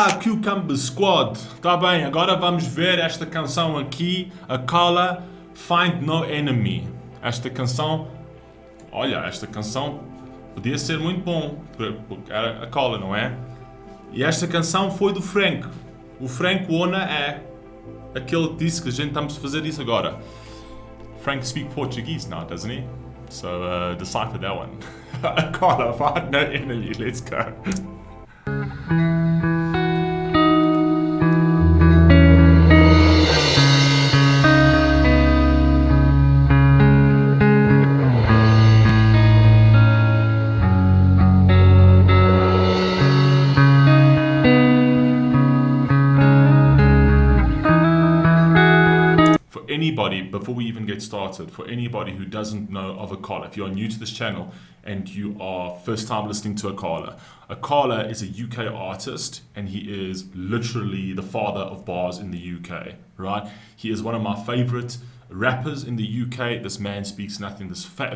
QCUMBER Squad. Tá bem, agora vamos ver esta canção aqui, Akala, Find No Enemy. Esta canção, olha, esta canção podia ser muito bom, porque era Akala, não é? E esta canção foi do Frank. O Frank Warner é aquele que disse que a gente estamos a fazer isso agora. Frank speaks Portuguese now, doesn't he? So decipher that one. Akala, Find No Enemy, let's go. Anybody, before we even get started, for anybody who doesn't know of Akala, if you're new to this channel and you are first time listening to Akala is a UK artist and he is literally the father of bars in the UK, right? He is one of my favorite rappers in the UK. This man speaks nothing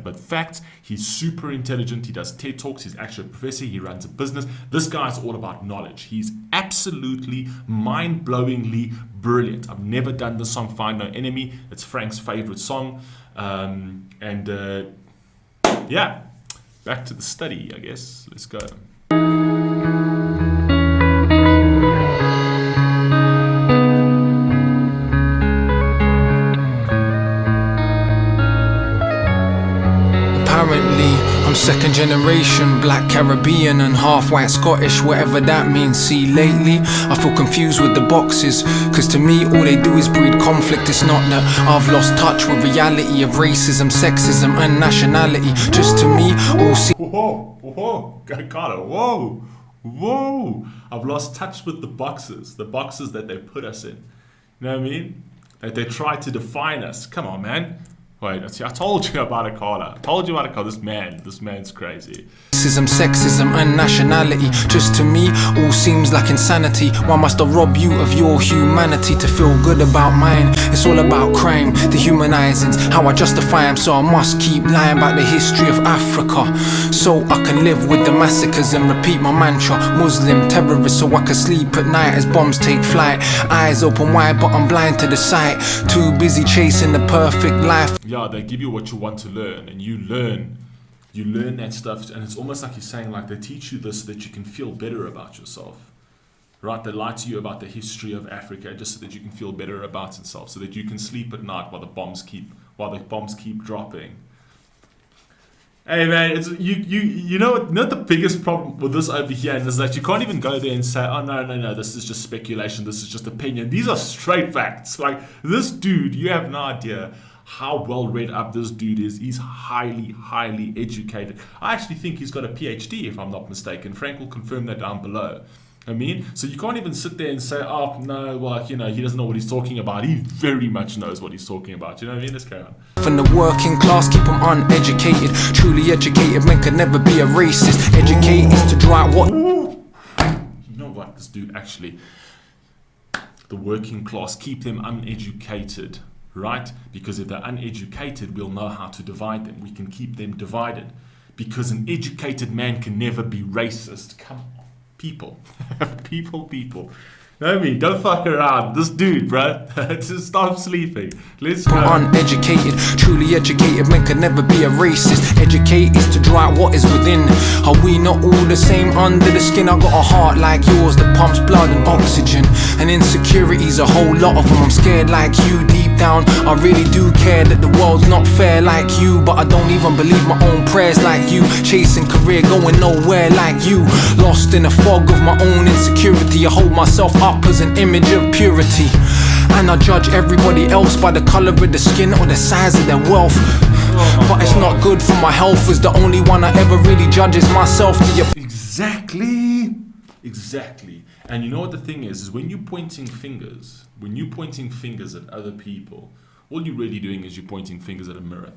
but facts. He's super intelligent. He does TED Talks. He's actually a professor. He runs a business. This guy's all about knowledge. He's absolutely mind-blowingly brilliant. I've never done the song Find No Enemy. It's Frank's favorite song. Yeah, back to the study, I guess. Let's go. Apparently, I'm second generation, black Caribbean and half white Scottish, whatever that means. See, lately, I feel confused with the boxes, cause to me, all they do is breed conflict. It's not that I've lost touch with reality of racism, sexism and nationality. Just to me, all seems... Whoa, whoa. I've lost touch with the boxes that they put us in. You know what I mean? That they try to define us. Come on, man. Wait, I told you about Akala. I told you about Akala. This man's crazy. Racism, sexism and nationality. Just to me, all seems like insanity. Why must I rob you of your humanity to feel good about mine? It's all about crime, dehumanizing, how I justify them. So I must keep lying about the history of Africa, so I can live with the massacres and repeat my mantra. Muslim terrorist, so I can sleep at night as bombs take flight. Eyes open wide, but I'm blind to the sight. Too busy chasing the perfect life. Yeah, they give you what you want to learn, and you learn that stuff, and it's almost like you're saying, like, they teach you this so that you can feel better about yourself, right? They lie to you about the history of Africa just so that you can feel better about yourself, so that you can sleep at night while the bombs keep dropping. Hey man, it's you know what the biggest problem with this over here is that you can't even go there and say, oh no, this is just speculation, this is just opinion. These are straight facts. Like, this dude, you have no idea how well read up this dude is. He's highly educated. I actually think he's got a PhD, if I'm not mistaken. Frank will confirm that down below. I mean, so you can't even sit there and say, oh no, well, you know, he doesn't know what he's talking about. He very much knows what he's talking about. You know what I mean? Let's carry on. From the working class, keep them uneducated. Truly educated men could never be a racist. Educate is to drive what... You know what, this dude actually... The working class, keep them uneducated. Right? Because if they're uneducated, we'll know how to divide them. We can keep them divided. Because an educated man can never be racist. Come on. People. people. Know what I mean? Don't fuck around. This dude, bro. Just stop sleeping. Let's go. Uneducated, truly educated men can never be a racist. Educate is to draw out what is within. Are we not all the same under the skin? I got a heart like yours that pumps blood and oxygen. And insecurities, a whole lot of them. I'm scared like you deep down. I really do care that the world's not fair like you, but I don't even believe my own prayers like you. Chasing career, going nowhere like you. Lost in a fog of my own insecurity. I hold myself up as an image of purity, and I judge everybody else by the colour of the skin or the size of their wealth. But it's not good for my health, is the only one I ever really judge is myself. Exactly. And you know what the thing is when you're pointing fingers at other people, all you're really doing is you're pointing fingers at a mirror.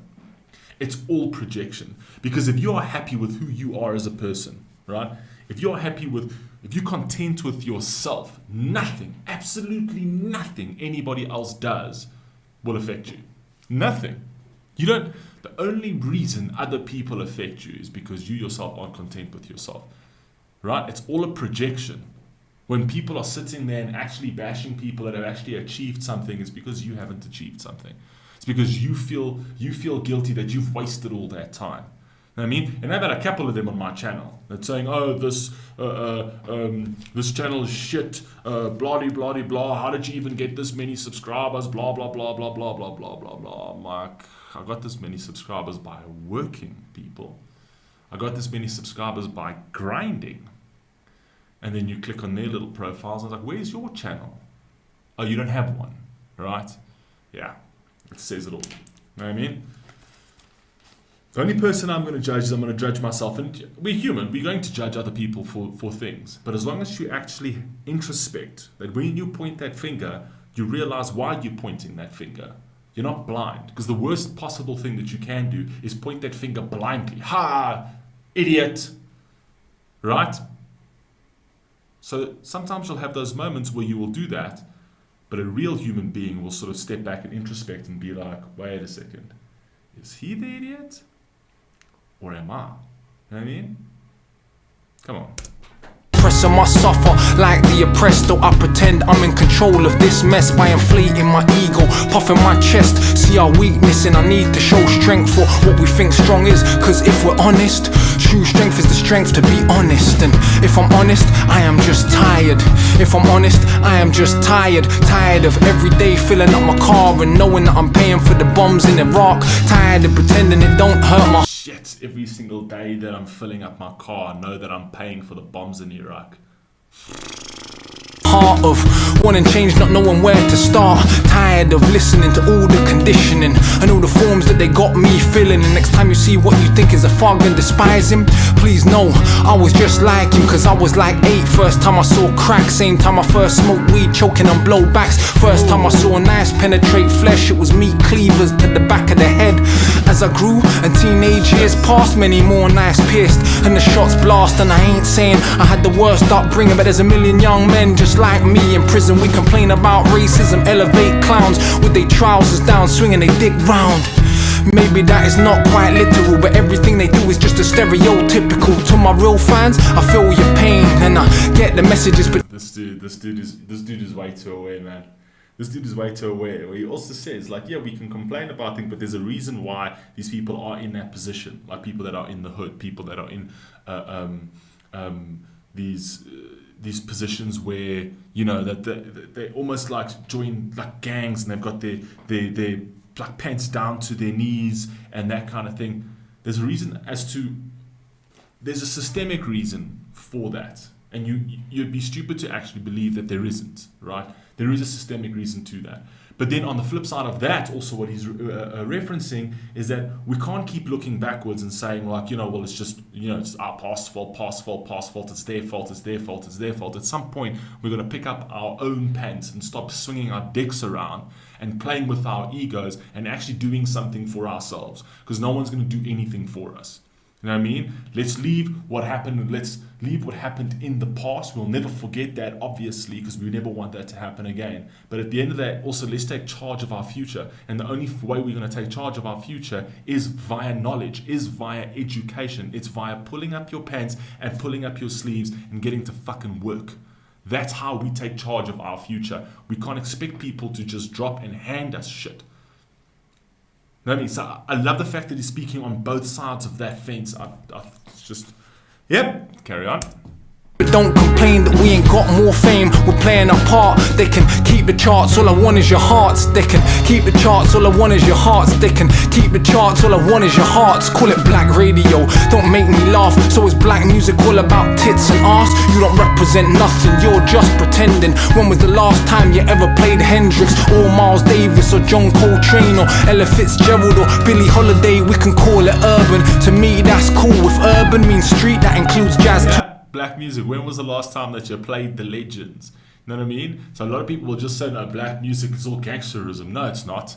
It's all projection. Because if you are happy with who you are as a person, right? If you're content with yourself, nothing, absolutely nothing anybody else does will affect you. Nothing. The only reason other people affect you is because you yourself aren't content with yourself. Right? It's all a projection. When people are sitting there and actually bashing people that have actually achieved something, it's because you haven't achieved something. It's because you feel guilty that you've wasted all that time. You know what I mean? And I've had a couple of them on my channel that's saying, "Oh, this channel is shit. Blah blah blah blah. How did you even get this many subscribers? Blah blah blah blah blah blah blah blah blah." I'm like, I got this many subscribers by working, people. I got this many subscribers by grinding. And then you click on their little profiles and it's like, where's your channel? Oh, you don't have one, right? Yeah, it says it all. You know what I mean? The only person I'm going to judge is I'm going to judge myself. And we're human. We're going to judge other people for things. But as long as you actually introspect, that when you point that finger, you realize why you're pointing that finger. You're not blind. Because the worst possible thing that you can do is point that finger blindly. Ha! Idiot! Right? So sometimes you'll have those moments where you will do that, but a real human being will sort of step back and introspect and be like, wait a second, is he the idiot? Or am I? You know what I mean? Come on. Oppressor must suffer like the oppressed, though I pretend I'm in control of this mess by inflating my ego, puffing my chest. See our weakness and I need to show strength for what we think strong is. Cause if we're honest, true strength is the strength to be honest. And if I'm honest, I am just tired. If I'm honest, I am just tired. Tired of every day filling up my car and knowing that I'm paying for the bombs in Iraq. Tired of pretending it don't hurt my shit. Every single day that I'm filling up my car, I know that I'm paying for the bombs in Iraq. heart of wanting change, not knowing where to start. Tired of listening to all the conditioning and all the forms that they got me filling. And next time you see what you think is a fog and despise him, please know I was just like him, cause I was like 8. First time I saw crack, same time I first smoked weed, choking on blowbacks. First time I saw a knife penetrate flesh, it was meat cleavers to the back of the head. As I grew and teenage years passed, many more knives pierced and the shots blast. And I ain't saying I had the worst upbringing, but there's a million young men just like me in prison. We complain about racism, elevate clowns with their trousers down, swinging they dick round. Maybe that is not quite literal, but everything they do is just a stereotypical. To my real fans, I feel your pain and I get the messages, but this dude is way too aware, man. This dude is way too aware. He also says, like, yeah, we can complain about things, but there's a reason why these people are in that position. Like people that are in the hood, people that are in these positions where, you know, that they almost like join like gangs and they've got their like pants down to their knees and that kind of thing. There's a reason there's a systemic reason for that. And you'd be stupid to actually believe that there isn't, right? There is a systemic reason to that. But then on the flip side of that, also what he's referencing is that we can't keep looking backwards and saying like, you know, well, it's just, you know, it's our past fault, it's their fault. At some point, we're going to pick up our own pants and stop swinging our dicks around and playing with our egos and actually doing something for ourselves, because no one's going to do anything for us. You know what I mean? Let's leave what happened. Let's leave what happened in the past. We'll never forget that, obviously, because we never want that to happen again. But at the end of that, also, let's take charge of our future. And the only way we're going to take charge of our future is via knowledge, is via education. It's via pulling up your pants and pulling up your sleeves and getting to fucking work. That's how we take charge of our future. We can't expect people to just drop and hand us shit. You know what I mean? So I love the fact that he's speaking on both sides of that fence. It's just, yep, carry on. don't complain that we ain't got more fame. We're playing our part. They can keep the charts, all I want is your hearts. They can keep the charts, all I want is your hearts. They can keep the charts, all I want is your hearts. Call it black radio, don't make me laugh. So is black music all about tits and arse? You don't represent nothing, you're just pretending. When was the last time you ever played Hendrix or Miles Davis or John Coltrane or Ella Fitzgerald or Billie Holiday? We can call it urban. To me that's cool. If urban means street, that includes jazz. Black music, when was the last time that you played the legends? You know what I mean? So a lot of people will just say, no, black music is all gangsterism. No, it's not.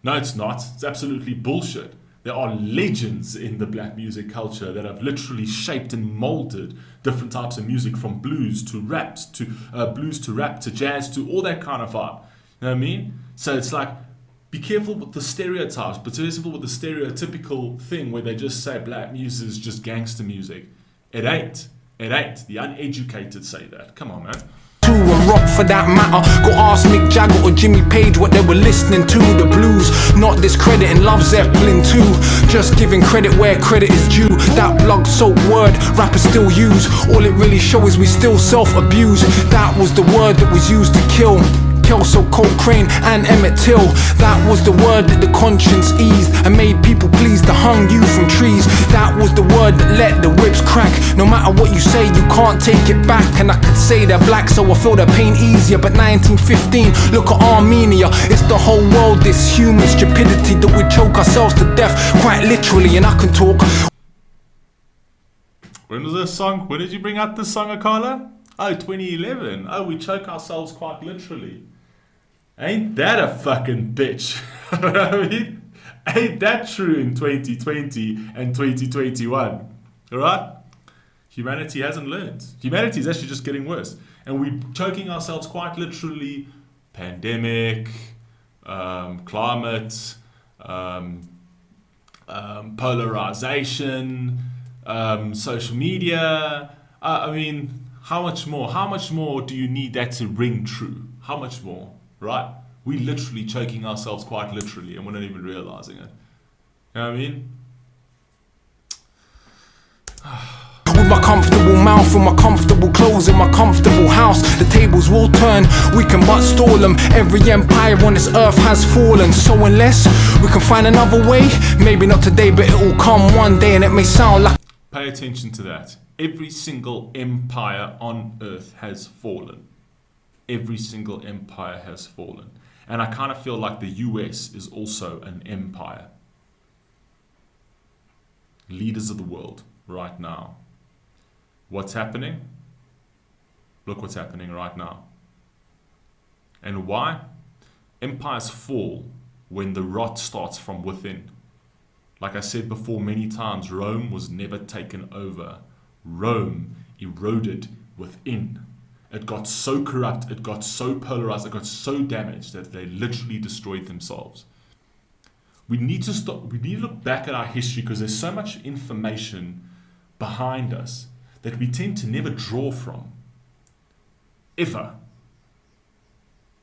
No, it's not. It's absolutely bullshit. There are legends in the black music culture that have literally shaped and molded different types of music, from blues to raps to rap to jazz to all that kind of vibe. You know what I mean? So it's like, be careful with the stereotypes, but be careful with the stereotypical thing where they just say black music is just gangster music. It ain't. It ain't. The uneducated say that. Come on, man. And rock for that matter. Go ask Mick Jagger or Jimmy Page what they were listening to. The blues, not discrediting Love Zeppelin too. Just giving credit where credit is due. That blog soap word rappers still use. All it really shows is we still self-abuse. That was the word that was used to kill Kelso, Cochrane and Emmett Till. That was the word that the conscience eased and made people pleased that hung you from trees. That was the word that let the whips crack. No matter what you say, you can't take it back. And I could say they're black so I feel their pain easier. But 1915, look at Armenia. It's the whole world, this human stupidity that we choke ourselves to death, quite literally. And I can talk. When was this song? When did you bring out this song, Akala? Oh, 2011. Oh, we choke ourselves quite literally. Ain't that a fucking bitch? I mean, ain't that true in 2020 and 2021? Alright? Humanity hasn't learned. Humanity is actually just getting worse. And we're choking ourselves quite literally. Pandemic, climate, polarization, social media. I mean, how much more? How much more do you need that to ring true? How much more? Right? We're literally choking ourselves quite literally and we're not even realizing it. You know what I mean? With my comfortable mouth and my comfortable clothes in my comfortable house, the tables will turn, we can but stall them. Every empire on this earth has fallen. So unless we can find another way, maybe not today but it will come one day. And it may sound like... Pay attention to that. Every single empire on earth has fallen. Every single empire has fallen. And I kind of feel like the US is also an empire. Leaders of the world right now. What's happening? Look what's happening right now. And why? Empires fall when the rot starts from within. Like I said before many times, Rome was never taken over. Rome eroded within. It got so corrupt, it got so polarized, it got so damaged that they literally destroyed themselves. We need to stop, we need to look back at our history because there's so much information behind us that we tend to never draw from. Ever.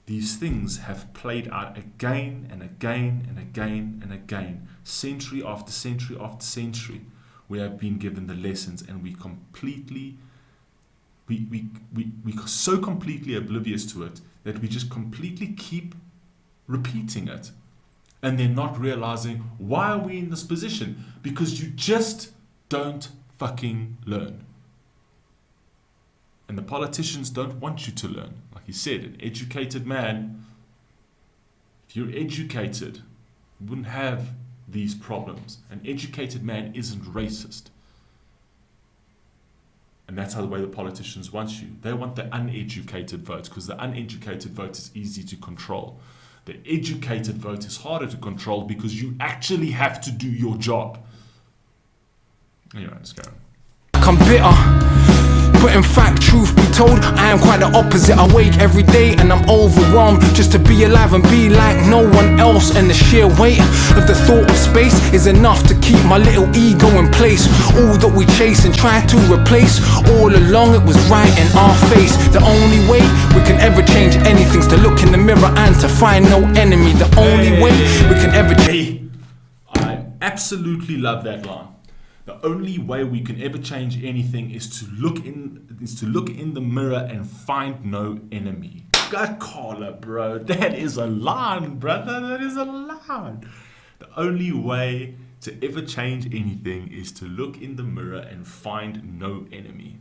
These things have played out again and again and again and again. Century after century after century. We have been given the lessons and we completely we're so completely oblivious to it that we just completely keep repeating it and then not realizing why are we in this position, because you just don't fucking learn. And the politicians don't want you to learn. Like he said, an educated man, if you're educated, you wouldn't have these problems. An educated man isn't racist. And that's how the way the politicians want you. They want the uneducated vote because the uneducated vote is easy to control. The educated vote is harder to control because you actually have to do your job. Anyway, let's go. I'm bitter. But in fact, truth be told, I am quite the opposite. I wake every day and I'm overwhelmed just to be alive and be like no one else. And the sheer weight of the thought of space is enough to keep my little ego in place. All that we chase and try to replace, all along it was right in our face. The only way we can ever change anything is to look in the mirror and to find no enemy. The only way we can ever change. I absolutely love that line. The only way we can ever change anything is to look in the mirror and find no enemy. Akala, bro. That is a line, brother. That is a line. The only way to ever change anything is to look in the mirror and find no enemy.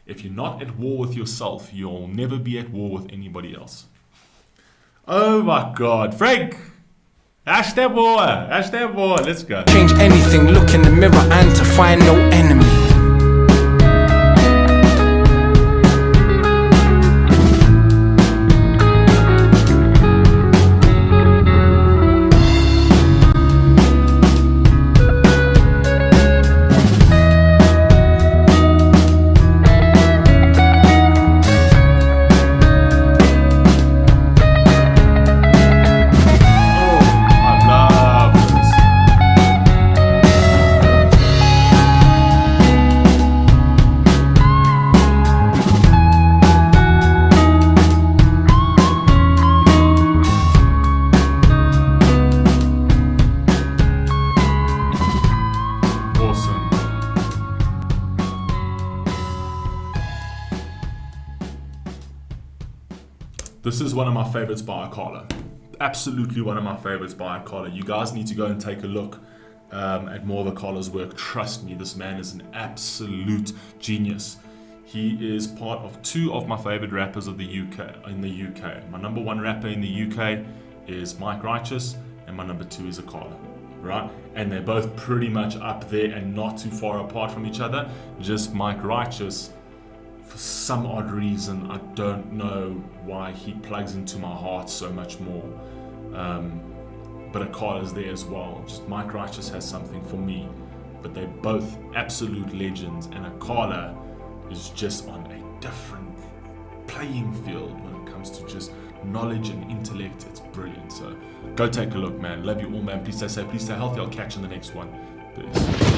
If you're not at war with yourself, you'll never be at war with anybody else. Oh my God, Frank! Ash that boy, let's go. Change anything, look in the mirror and to find no enemy. This is one of my favorites by Akala. Absolutely one of my favorites by Akala. You guys need to go and take a look at more of Akala's work. Trust me, this man is an absolute genius. He is part of two of my favorite rappers of the UK. In the UK, my number one rapper in the UK is Mike Righteous, and my number two is Akala. Right? And they're both pretty much up there and not too far apart from each other. Just Mike Righteous, for some odd reason, I don't know why he plugs into my heart so much more. But Akala's there as well. Just Mike Righteous has something for me. But they're both absolute legends, and Akala is just on a different playing field when it comes to just knowledge and intellect. It's brilliant. So go take a look, man. Love you all, man. Please stay safe, please stay healthy. I'll catch you in the next one. Peace.